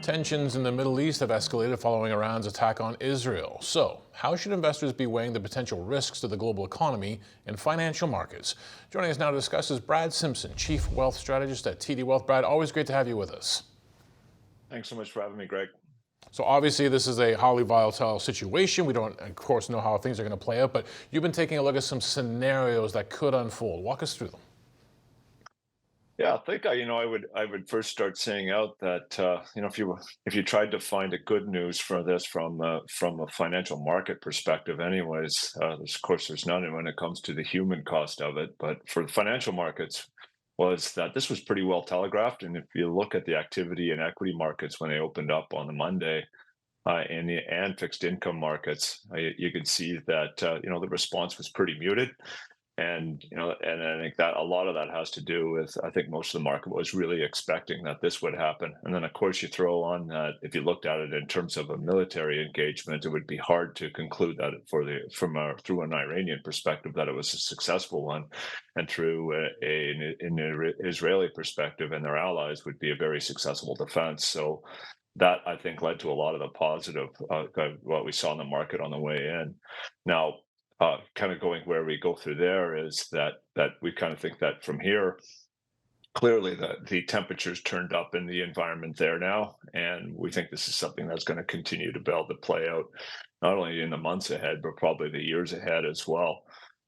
Tensions in the Middle East have escalated following Iran's attack on Israel. So, how should investors be weighing the potential risks to the global economy and financial markets? Joining us now to discuss is Brad Simpson, Chief Wealth Strategist at TD Wealth. Brad, always great to have you with us. Thanks so much for having me, Greg. So obviously this is a highly volatile situation. We don't, of course, know how things are going to play out, but you've been taking a look at some scenarios that could unfold. Walk us through them. Yeah, I think I would first start saying out that if you tried to find a good news for this from a financial market perspective, anyways, of course there's none when it comes to the human cost of it. But for the financial markets, was that this was pretty well telegraphed, and if you look at the activity in equity markets when they opened up on the Monday, and fixed income markets, you could see that the response was pretty muted. And I think that a lot of that has to do with, I think most of the market was really expecting that this would happen. And then of course you throw on that if you looked at it in terms of a military engagement, it would be hard to conclude that through an Iranian perspective that it was a successful one, and through an Israeli perspective and their allies would be a very successful defense. So that I think led to a lot of the positive what we saw in the market on the way in. Now, kind of going where we go through there is that we kind of think that from here, clearly the temperatures turned up in the environment there now, and we think this is something that's going to continue to build to play out, not only in the months ahead, but probably the years ahead as well.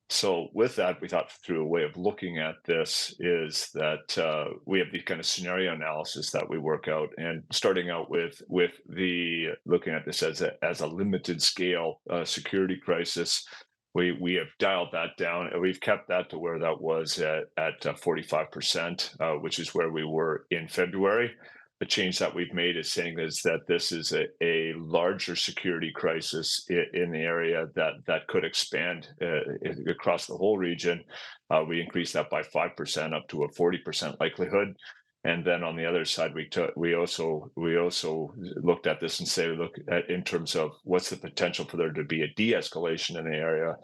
So with that, we thought through a way of looking at this is that we have the kind of scenario analysis that we work out, and starting out with the looking at this as a limited scale security crisis. We have dialed that down, and we've kept that to where that was at 45%, which is where we were in February. The change that we've made is saying is that this is a larger security crisis in the area that could expand across the whole region. We increased that by 5% up to a 40% likelihood. And then on the other side, we also looked at this and say, look at in terms of what's the potential for there to be a de-escalation in the area.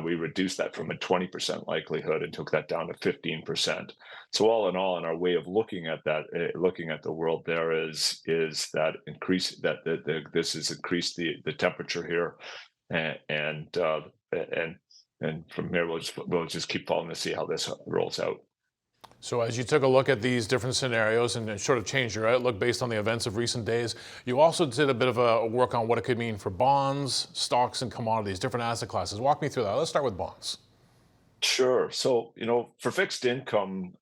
We reduced that from a 20% likelihood and took that down to 15%. So all in our way of looking at that, looking at the world, there is that increase this has increased the temperature here, and from here we'll just keep following to see how this rolls out. So as you took a look at these different scenarios and sort of changed your outlook based on the events of recent days, you also did a bit of a work on what it could mean for bonds, stocks, and commodities, different asset classes. Walk me through that. Let's start with bonds. Sure. So, for fixed income,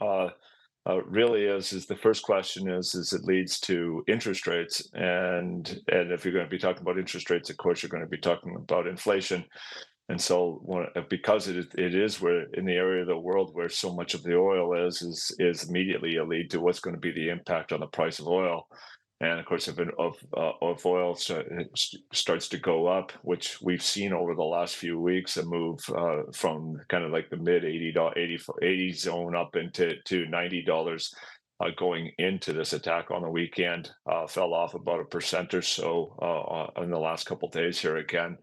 really is the first question is it leads to interest rates, and if you're going to be talking about interest rates, of course, you're going to be talking about inflation. And so, because it is where in the area of the world where so much of the oil is immediately a lead to what's going to be the impact on the price of oil. And of course, if oil starts to go up, which we've seen over the last few weeks, a move from kind of like the mid 80 zone up into $90, going into this attack on the weekend, fell off about 1% or so in the last couple of days here again.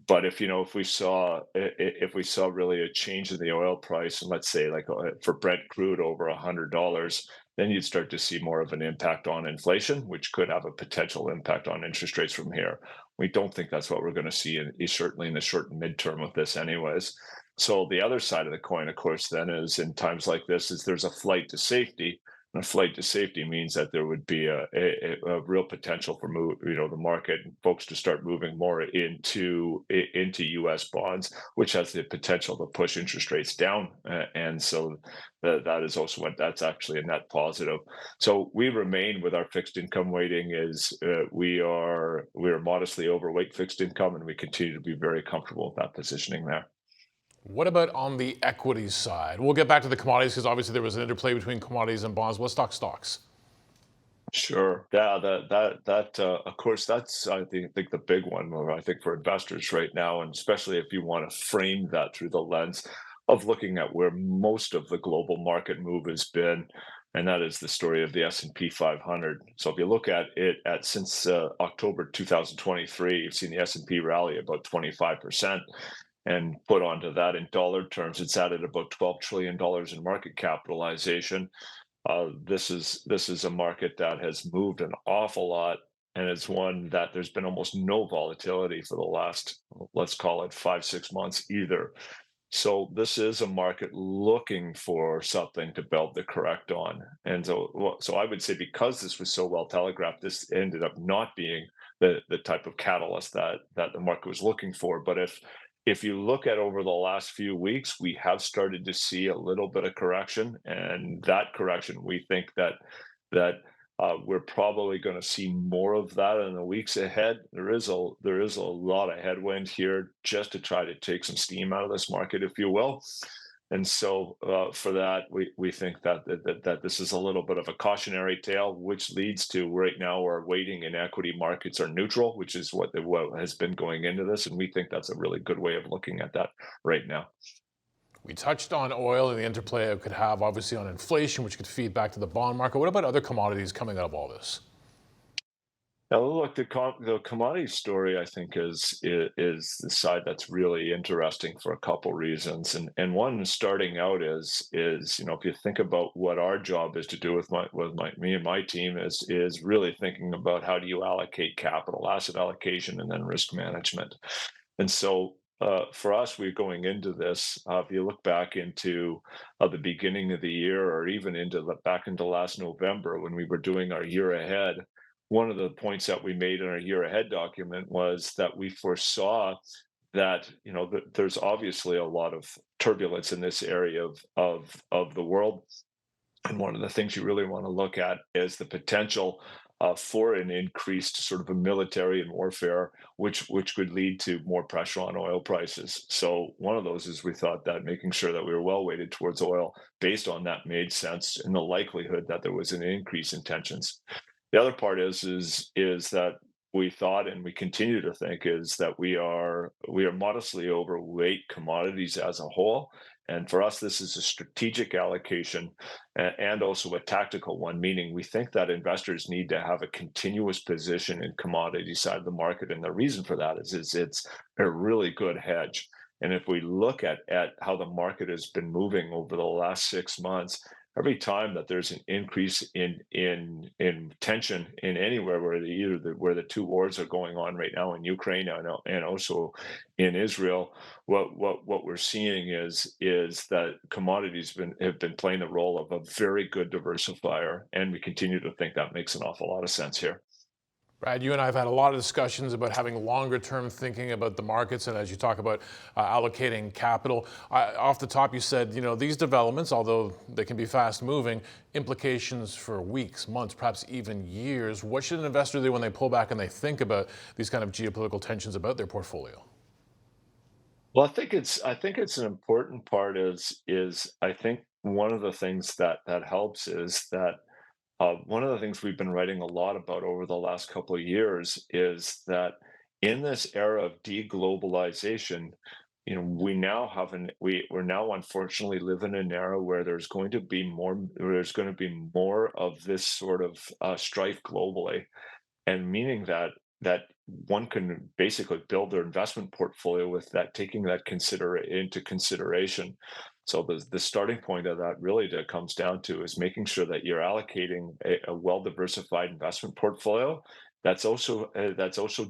But if we saw really a change in the oil price, and let's say like for Brent crude over $100, then you'd start to see more of an impact on inflation, which could have a potential impact on interest rates from here. We don't think that's what we're going to see, certainly in the short and midterm of this, anyways. So the other side of the coin, of course, then is in times like this, is there's a flight to safety. And a flight to safety means that there would be a real potential for the market and folks to start moving more into U.S. bonds, which has the potential to push interest rates down, and so that is also that's actually a net positive. So we remain with our fixed income weighting is we are modestly overweight fixed income, and we continue to be very comfortable with that positioning there. What about on the equities side? We'll get back to the commodities because obviously there was an interplay between commodities and bonds. What stocks? Sure. Yeah, that of course that's I think the big one, I think for investors right now, and especially if you want to frame that through the lens of looking at where most of the global market move has been, and that is the story of the S&P 500. So if you look at it since October 2023, you've seen the S&P rally about 25%. And put onto that in dollar terms, it's added about $12 trillion in market capitalization. This is a market that has moved an awful lot, and it's one that there's been almost no volatility for the last, let's call it 5 6 months either. So this is a market looking for something to build the correct on. And so I would say because this was so well telegraphed, this ended up not being the type of catalyst that the market was looking for. But if you look at over the last few weeks, we have started to see a little bit of correction, and that correction, we think that we're probably going to see more of that in the weeks ahead. There is a lot of headwind here just to try to take some steam out of this market, if you will. And so for that, we think that this is a little bit of a cautionary tale, which leads to right now our weighting in equity markets are neutral, which is what has been going into this, and we think that's a really good way of looking at that right now. We touched on oil and the interplay it could have, obviously, on inflation, which could feed back to the bond market. What about other commodities coming out of all this? Now, look, the commodity story, I think, is the side that's really interesting for a couple reasons, and one starting out is if you think about what our job is to do with me and my team is really thinking about how do you allocate capital, asset allocation, and then risk management. And so for us, we're going into this. If you look back into the beginning of the year, or even back into last November when we were doing our year ahead, one of the points that we made in our year ahead document was that we foresaw that there's obviously a lot of turbulence in this area of the world, and one of the things you really want to look at is the potential for an increased sort of a military and warfare, which could lead to more pressure on oil prices. So one of those is we thought that making sure that we were well weighted towards oil based on that made sense in the likelihood that there was an increase in tensions. The other part is that we thought, and we continue to think, is that we are modestly overweight commodities as a whole. And for us, this is a strategic allocation and also a tactical one, meaning we think that investors need to have a continuous position in commodity side of the market. And the reason for that is it's a really good hedge. And if we look at how the market has been moving over the last 6 months, every time that there's an increase in tension in anywhere where where the two wars are going on right now in Ukraine and also in Israel, what we're seeing is that have been playing the role of a very good diversifier, and we continue to think that makes an awful lot of sense here. Brad, you and I have had a lot of discussions about having longer term thinking about the markets, and as you talk about allocating capital. Off the top, you said, these developments, although they can be fast moving, implications for weeks, months, perhaps even years. What should an investor do when they pull back and they think about these kind of geopolitical tensions about their portfolio? Well, I think it's an important part is I think one of the things that helps is that one of the things we've been writing a lot about over the last couple of years is that in this era of deglobalization, we're now unfortunately live in an era where there's going to be more of this sort of strife globally, and meaning that one can basically build their investment portfolio with that, taking that consider into consideration. So the starting point of that really that comes down to is making sure that you're allocating a well diversified investment portfolio that's also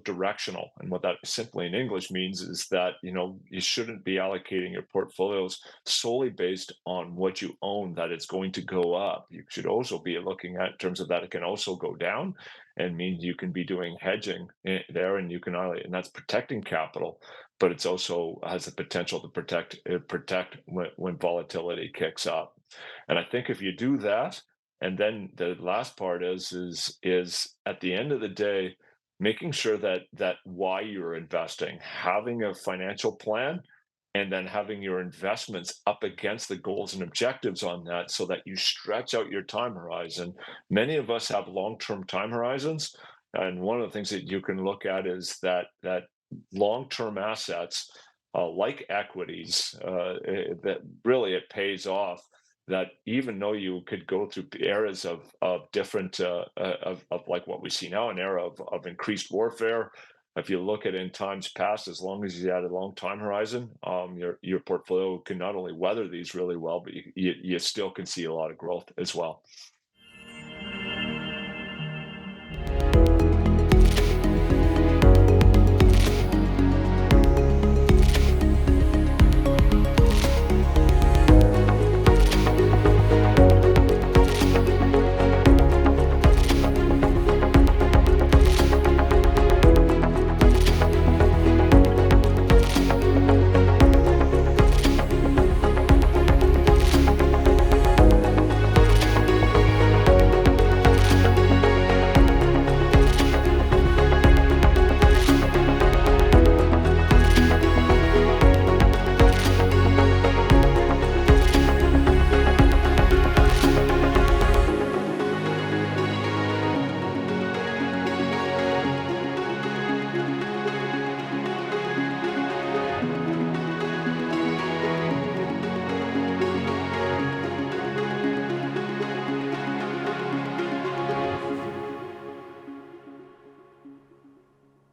directional. And what that simply in English means is that you shouldn't be allocating your portfolios solely based on what you own, that it's going to go up. You should also be looking at in terms of that it can also go down, and means you can be doing hedging there, and and that's protecting capital, but it's also has the potential to protect when volatility kicks up. And I think if you do that, and then the last part is at the end of the day, making sure that why you're investing, having a financial plan, and then having your investments up against the goals and objectives on that so that you stretch out your time horizon. Many of us have long-term time horizons, and one of the things that you can look at is that long-term assets, like equities, that really it pays off. That even though you could go through eras of different of like what we see now, an era of increased warfare, if you look at in times past, as long as you had a long time horizon, your portfolio can not only weather these really well, but you still can see a lot of growth as well.